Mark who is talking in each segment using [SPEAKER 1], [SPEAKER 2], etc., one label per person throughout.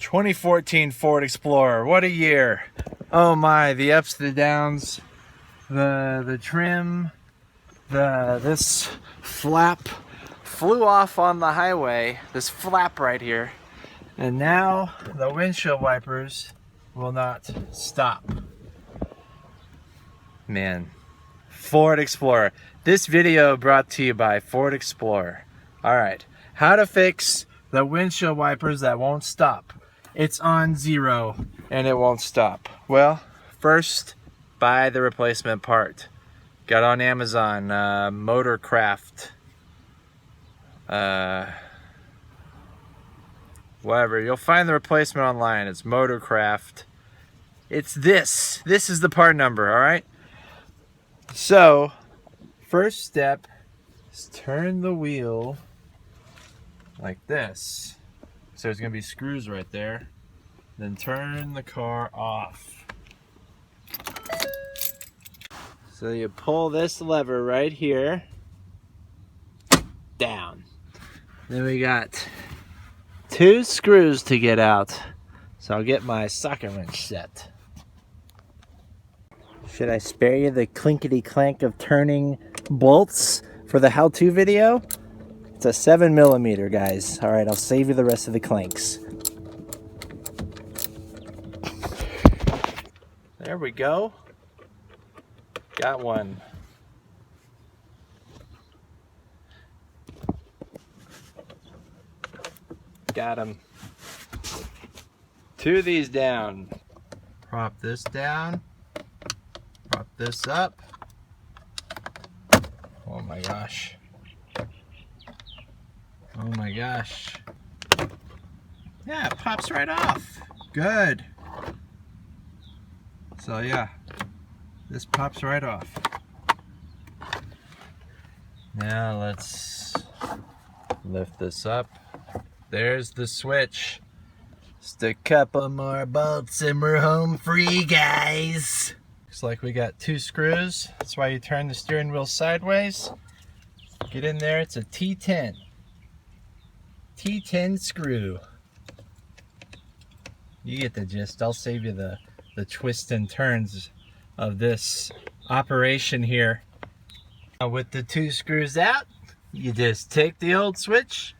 [SPEAKER 1] 2014 Ford Explorer. What a year. Oh my, the ups, the downs, the trim, this flap flew off on the highway, this flap right here. And now the windshield wipers will not stop. Man, Ford Explorer. This video brought to you by Ford Explorer. All right, how to fix the windshield wipers that won't stop. It's on 0 and it won't stop. Well, first, buy the replacement part. Got on Amazon, Motorcraft, whatever. You'll find the replacement online. It's Motorcraft. It's this. This is the part number, all right? So, first step is turn the wheel like this. So there's gonna be screws right there. Then turn the car off. So you pull this lever right here down. Then we got 2 screws to get out. So I'll get my socket wrench set. Should I spare you the clinkety clank of turning bolts for the how-to video? It's a 7mm, guys. All right, I'll save you the rest of the clanks. There we go. Got one. Got him. 2 of these down. Prop this down. Prop this up. Oh my gosh. Oh my gosh. Yeah, it pops right off. Good. So yeah, this pops right off. Now let's lift this up. There's the switch. Just a couple more bolts and we're home free, guys. Looks like we got 2 screws. That's why you turn the steering wheel sideways. Get in there, it's a T10. T10 screw. You get the gist. I'll save you the twists and turns of this operation here. Now with the 2 screws out, you just take the old switch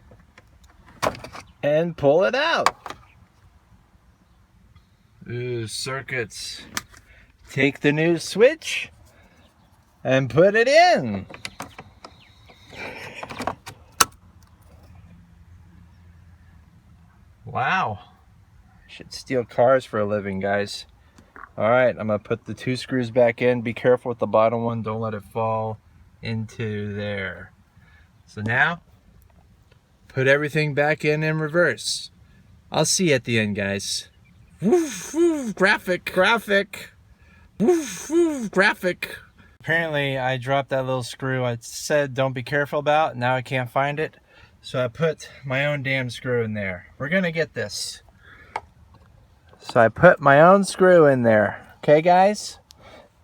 [SPEAKER 1] and pull it out. Ooh, circuits. Take the new switch and put it in. Wow. I should steal cars for a living, guys. All right, I'm gonna put the 2 screws back in. Be careful with the bottom one. Don't let it fall into there. So now, put everything back in reverse. I'll see you at the end, guys. Woof, woof, graphic. Woof, woof, graphic. Apparently, I dropped that little screw I said don't be careful about. Now I can't find it. So I put my own damn screw in there. We're gonna get this. So I put my own screw in there. Okay, guys?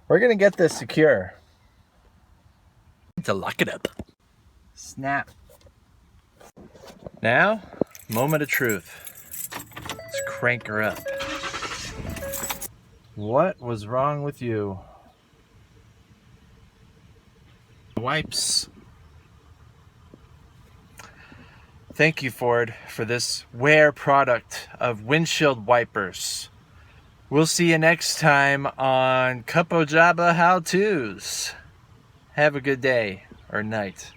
[SPEAKER 1] We're gonna get this secure. To lock it up. Snap. Now, moment of truth. Let's crank her up. What was wrong with you? Wipes. Thank you, Ford, for this rare product of windshield wipers. We'll see you next time on Cup o' Java How-Tos. Have a good day or night.